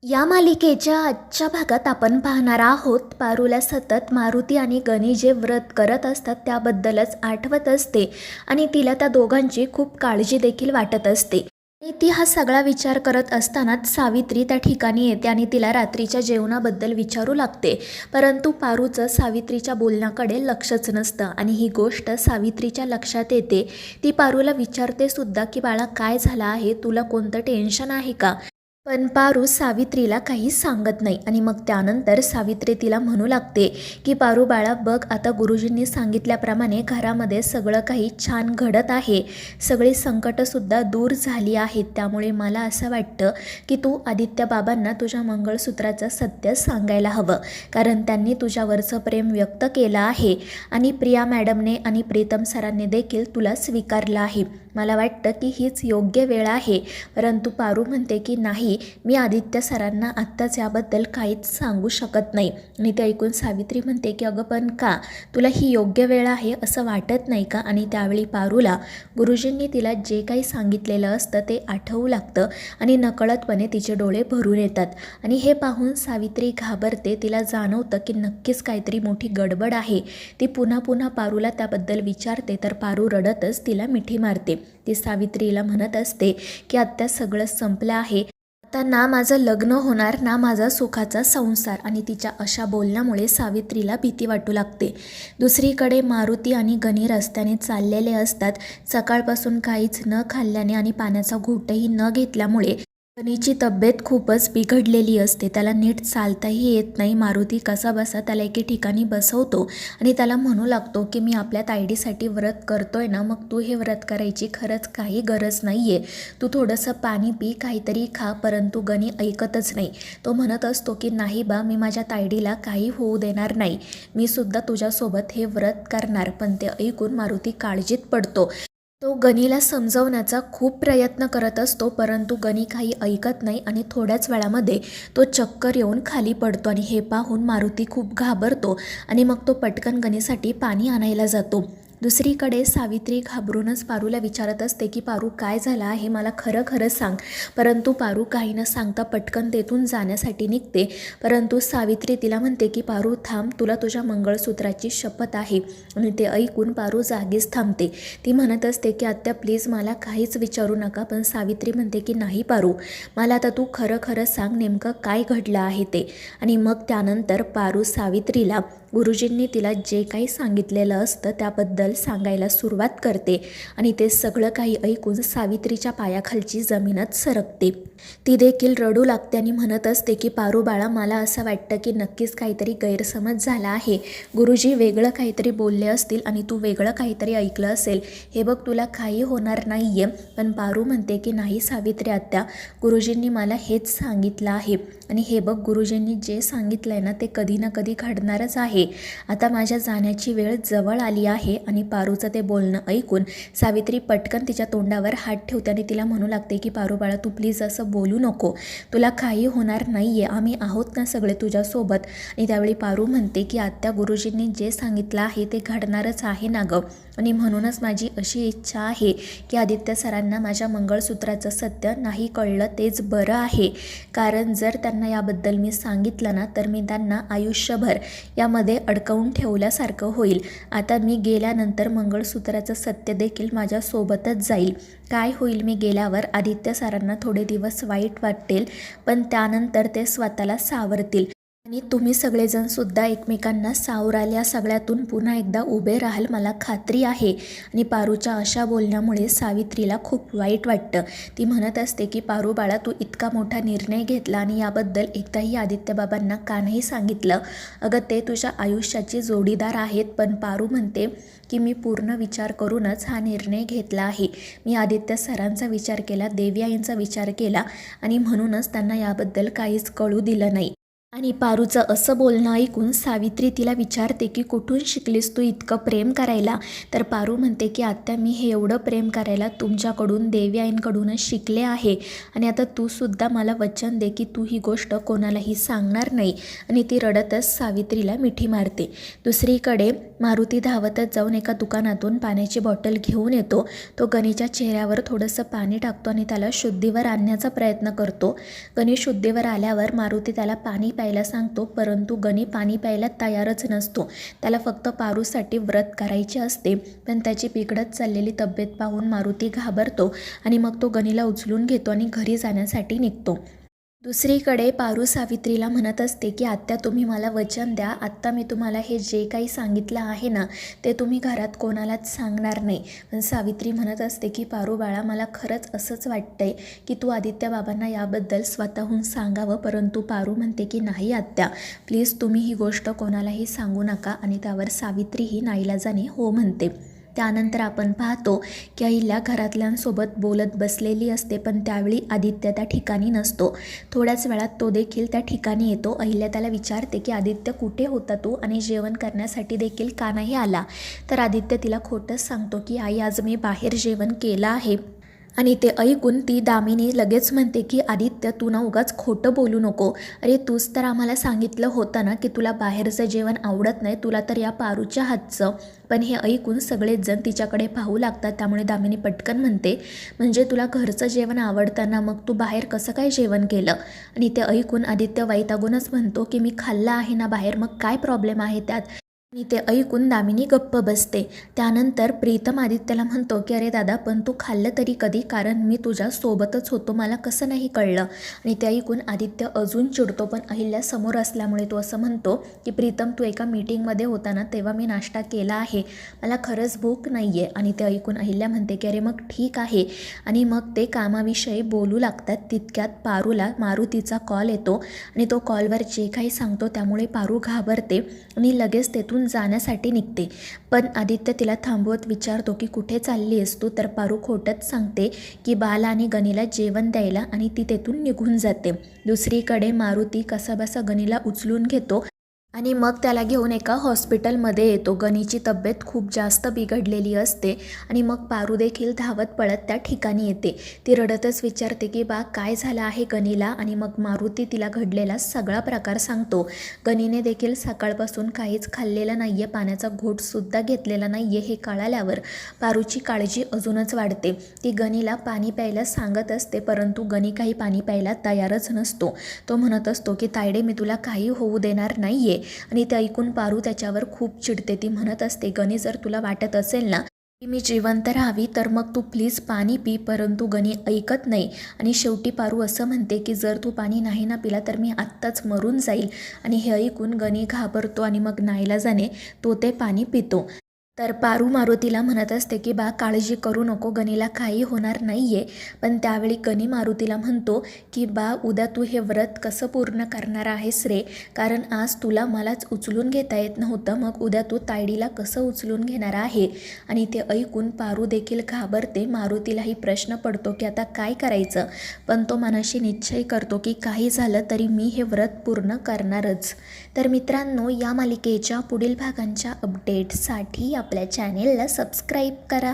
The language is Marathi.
या मालिकेच्या आजच्या भागात आपण पाहणार आहोत पारूला सतत मारुती आणि गणी जे व्रत करत असतात त्याबद्दलच आठवत असते आणि तिला त्या दोघांची खूप काळजी देखील वाटत असते. आणि ती हा सगळा विचार करत असतानाच सावित्री त्या ठिकाणी येते आणि तिला रात्रीच्या जेवणाबद्दल विचारू लागते. परंतु पारूचं सावित्रीच्या बोलण्याकडे लक्षच नसतं आणि ही गोष्ट सावित्रीच्या लक्षात येते. ती पारूला विचारते सुद्धा की बाळा काय झालं आहे, तुला कोणतं टेन्शन आहे का? पण पारू सावित्रीला काहीच सांगत नाही आणि मग त्यानंतर सावित्री तिला म्हणू लागते की पारू बाळा बघ, आता गुरुजींनी सांगितल्याप्रमाणे घरामध्ये सगळं काही छान घडत आहे, सगळी संकटंसुद्धा दूर झाली आहेत. त्यामुळे मला असं वाटतं की तू आदित्य बाबांना तुझ्या मंगळसूत्राचं सत्य सांगायला हवं, कारण त्यांनी तुझ्यावरचं प्रेम व्यक्त केलं आहे आणि प्रिया मॅडमने आणि प्रीतम सरांनी देखील तुला स्वीकारलं आहे. मला वाटतं की हीच योग्य वेळ आहे. परंतु पारू म्हणते की नाही, मी आदित्य सरांना आत्ताच याबद्दल काहीच सांगू शकत नाही. आणि ते ऐकून सावित्री म्हणते की अगं पण का, तुला ही योग्य वेळ आहे असं वाटत नाही का? आणि त्यावेळी पारूला गुरुजींनी तिला जे काही सांगितलेलं असतं ते आठवू लागतं आणि नकळतपणे तिचे डोळे भरून येतात. आणि हे पाहून सावित्री घाबरते. तिला जाणवतं की नक्कीच काहीतरी मोठी गडबड आहे. ती पुन्हा पुन्हा पारूला त्याबद्दल विचारते तर पारू रडतच तिला मिठी मारते. ती सावित्रीला म्हणत असते की आत्ता सगळं संपलं आहे, आता ना माझं लग्न होणार ना माझा सुखाचा संसार. आणि तिच्या अशा बोलण्यामुळे सावित्रीला भीती वाटू लागते. दुसरीकडे मारुती आणि गणी रस्त्याने चाललेले असतात. सकाळपासून काहीच न खाल्ल्याने आणि पाण्याचा घोटही न घेतल्यामुळे गणीची तब्येत खूपच बिघडलेली असते. त्याला नीट चालताही येत नाही. मारुती कसा बसा त्याला एके ठिकाणी बसवतो आणि त्याला म्हणू लागतो की मी आपल्या तायडीसाठी व्रत करतोय ना, मग तू हे व्रत करायची खरंच काही गरज नाही आहे, तू थोडंसं पाणी पी, काहीतरी खा. परंतु गणी ऐकतच नाही. तो म्हणत असतो की नाही बा, मी माझ्या तायडीला काही होऊ देणार नाही, मी सुद्धा तुझ्यासोबत हे व्रत करणार. पण ते ऐकून मारुती काळजीत पडतो. तो गणीला समजवण्याचा खूप प्रयत्न करत असतो, परंतु गणी काही ऐकत नाही आणि थोड्याच वेळामध्ये तो चक्कर येऊन खाली पडतो. आणि हे पाहून मारुती खूप घाबरतो आणि मग तो पटकन गणीसाठी पाणी आणायला जातो. दुसरीकडे सावित्री घाबरूनच पारूला विचारत असते की पारू काय झालं आहे, मला खरं खरं सांग. परंतु पारू काही न सांगता पटकन तेथून जाण्यासाठी निघते. परंतु सावित्री तिला म्हणते की पारू थांब, तुला तुझ्या मंगळसूत्राची शपथ आहे. आणि ते ऐकून पारू जागीच थांबते. ती म्हणत असते की आत्या प्लीज मला काहीच विचारू नका. पण सावित्री म्हणते की नाही पारू, मला आता तू खरं खरं सांग नेमकं काय घडलं आहे ते. आणि मग त्यानंतर पारू सावित्रीला गुरुजींनी तिला जे काही सांगितलेलं असतं त्याबद्दल सांगायला सुरुवात करते. आणि ते सगळं काही ऐकून सावित्रीच्या पायाखालची जमीनच सरकते. ती देखील रडू लागते आणि म्हणत असते की पारू बाळा, मला असं वाटतं की नक्कीच काहीतरी गैरसमज झाला आहे. गुरुजी वेगळं काहीतरी बोलले असतील आणि तू वेगळं काहीतरी ऐकलं असेल. हे बघ, तुला काही होणार नाही आहे. पण पारू म्हणते की नाही सावित्री आत्या, गुरुजींनी मला हेच सांगितलं आहे. आणि हे बघ, गुरुजींनी जे सांगितलं आहे ना ते कधी ना कधी घडणारच आहे. आता माझ्या जाण्याची वेळ जवळ आली आहे. आणि पारूचं ते बोलणं ऐकून सावित्री पटकन तिच्या तोंडावर हात ठेवते आणि तिला म्हणू लागते की पारू बाळा, तू प्लीज असं बोलू नको, तुला काही होणार नाही आहे, आम्ही आहोत ना सगळे तुझ्यासोबत. आणि त्यावेळी पारू म्हणते की आत्या, गुरुजींनी जे सांगितलं आहे ते घडणारच आहे ना गं. आणि म्हणूनच माझी अशी इच्छा आहे की आदित्य सरांना माझ्या मंगळसूत्राचं सत्य नाही कळलं तेच बरं आहे. कारण जर त्यांना याबद्दल मी सांगितलं ना तर मी त्यांना आयुष्यभर यामध्ये अडकवून ठेवल्यासारखं होईल. आता मी गेल्यानंतर मंगळसूत्राचं सत्य देखील माझ्यासोबतच जाईल. काय होईल, मी गेल्यावर आदित्य सरांना थोडे दिवस वाईट वाटेल, पण त्यानंतर ते स्वतःला सावरतील आणि तुम्ही सगळेजण सुद्धा एकमेकांना सावराल. या सगळ्यातून पुन्हा एकदा उभे राहाल, मला खात्री आहे. आणि पारूच्या अशा बोलण्यामुळे सावित्रीला खूप वाईट वाटतं. ती म्हणत असते की पारू बाळा, तू इतका मोठा निर्णय घेतला आणि याबद्दल एकदाही आदित्य बाबांना का नाही सांगितलं? अगं, ते तुझ्या आयुष्याची जोडीदार आहेत. पण पारू म्हणते की मी पूर्ण विचार करूनच हा निर्णय घेतला आहे. मी आदित्य सरांचा विचार केला, देवी आईंचा विचार केला आणि म्हणूनच त्यांना याबद्दल काहीच कळू दिलं नाही. आणि पारूचं असं बोलणं ऐकून सावित्री तिला विचारते की कुठून शिकलीस तू इतकं प्रेम करायला. तर पारू म्हणते की आत्या, मी हे एवढं प्रेम करायला तुमच्याकडून, देवी आईंकडूनच शिकले आहे. आणि आता तूसुद्धा मला वचन दे की तू ही गोष्ट कोणालाही सांगणार नाही. आणि ती रडतच सावित्रीला मिठी मारते. दुसरीकडे मारुती धावतच जाऊन एका दुकानातून पाण्याची बॉटल घेऊन येतो. तो गणीच्या चेहऱ्यावर थोडंसं पाणी टाकतो आणि त्याला शुद्धीवर आणण्याचा प्रयत्न करतो. गणी शुद्धीवर आल्यावर मारुती त्याला पाणी प्यायला सांगतो, परंतु गणी पाणी प्यायला तयारच नसतो. त्याला फक्त पारूसाठी व्रत करायचे असते. पण त्याची बिघडत चाललेली तब्येत पाहून मारुती घाबरतो आणि मग तो गणीला उचलून घेतो आणि घरी जाण्यासाठी निघतो. दुसरीकडे पारू सावित्रीला म्हणत असते की आत्या, तुम्ही मला वचन द्या, आत्ता मी तुम्हाला हे जे काही सांगितलं आहे ना ते तुम्ही घरात कोणालाच सांगणार नाही. पण सावित्री म्हणत असते की पारू बाळा, मला खरंच असंच वाटतंय की तू आदित्य बाबांना याबद्दल स्वतःहून सांगावं. परंतु पारू म्हणते की नाही आत्या, प्लीज तुम्ही ही गोष्ट कोणालाही सांगू नका. आणि त्यावर सावित्री ही नाईलाजाने हो म्हणते. त्यानंतर आपण पाहतो की अहिल्या घरातल्यांसोबत बोलत बसलेली असते, पण त्यावेळी आदित्य त्या ठिकाणी नसतो. थोड्याच वेळात तो देखील त्या ठिकाणी येतो. अहिल्या त्याला विचारते की आदित्य, कुठे होता तू आणि जेवण करण्यासाठी देखील का नाही आला. तर आदित्य तिला खोटंच सांगतो की आई, आज मी बाहेर जेवण केलं आहे. आणि ते ऐकून ती दामिनी लगेच म्हणते की आदित्य, तू ना उगाच खोटं बोलू नको. अरे तूच तर आम्हाला सांगितलं होतं ना की तुला बाहेरचं जेवण आवडत नाही, तुला तर या पारूच्या हातचं. पण हे ऐकून सगळेच जण तिच्याकडे पाहू लागतात. त्यामुळे दामिनी पटकन म्हणते, म्हणजे तुला घरचं जेवण आवडतं ना, मग तू बाहेर कसं काय जेवण केलं. आणि ते ऐकून आदित्य वैतागूनच म्हणतो की मी खाल्लं आहे ना बाहेर, मग काय प्रॉब्लेम आहे त्यात. आणि ते ऐकून दामिनी गप्प बसते. त्यानंतर प्रीतम आदित्यला म्हणतो की अरे दादा, पण तू खाल्लं तरी कधी, कारण मी तुझ्या सोबतच होतो, मला कसं नाही कळलं. आणि ते ऐकून आदित्य अजून चिडतो, पण अहिल्या समोर असल्यामुळे तो असं म्हणतो की प्रीतम, तू एका मीटिंगमध्ये होता ना तेव्हा मी नाश्ता केला आहे, मला खरंच भूक नाही आहे. आणि ते ऐकून अहिल्या म्हणते की अरे मग ठीक आहे. आणि मग ते कामाविषयी बोलू लागतात. तितक्यात पारूला मारुतीचा कॉल येतो आणि तो कॉलवर जे काही सांगतो त्यामुळे पारू घाबरते आणि लगेच तेथून जाण्यासाठी निघते. पण आदित्य तिला थांबवत विचारतो की कुठे चालली आहेस तू. तर पारू खोटच सांगते की बाला आणि गणीला जेवण द्यायला, आणि ती तेथून निघून जाते. दुसरीकडे मारुती कसाबसा गणीला उचलून घेतो आणि मग त्याला घेऊन एका हॉस्पिटलमध्ये येतो. गणीची तब्येत खूप जास्त बिघडलेली असते आणि मग पारू देखील धावत पळत त्या ठिकाणी येते. ती रडतच विचारते की बा, काय झालं आहे गणीला. आणि मग मारुती तिला घडलेला सगळा प्रकार सांगतो. गणीने देखील सकाळपासून काहीच खाल्लेलं नाही आहे, पाण्याचा घोटसुद्धा घेतलेला नाही आहे. हे कळाल्यावर पारूची काळजी अजूनच वाढते. ती गणीला पाणी प्यायला सांगत असते, परंतु गणी काही पाणी प्यायला तयारच नसतो. तो म्हणत असतो की तायडे, मी तुला काही होऊ देणार नाही आहे. आणि ते ऐकून पारू त्याच्यावर खूप चिडते. ती म्हणत असते, गणी, जर तुला वाटत असेल ना की मी जिवंत राहावी तर मग तू प्लीज पाणी पी. परंतु गणी ऐकत नाही. आणि शेवटी पारू असं म्हणते की जर तू पाणी नाही ना पिला तर मी आत्ताच मरून जाईल. आणि हे ऐकून गणी घाबरतो आणि मग नाईलाजाने तो ते पाणी पितो. तर पारू मारुतीला म्हणत असते की बा, काळजी करू नको, गणीला काही होणार नाही आहे. पण त्यावेळी गणी मारुतीला म्हणतो की बा, उद्या तू हे व्रत कसं पूर्ण करणार आहेस रे, कारण आज तुला मलाच उचलून घेता येत नव्हतं, मग उद्या तू तायडीला कसं उचलून घेणार आहे. आणि ते ऐकून पारू देखील घाबरते. मारुतीलाही प्रश्न पडतो की आता काय करायचं. पण तो मनाशी निश्चय करतो की काही झालं तरी मी हे व्रत पूर्ण करणारच. तर मित्रांनो, या मालिकेच्या पुढील भागांच्या अपडेटसाठी आपल्या चॅनेलला सबस्क्राईब करा.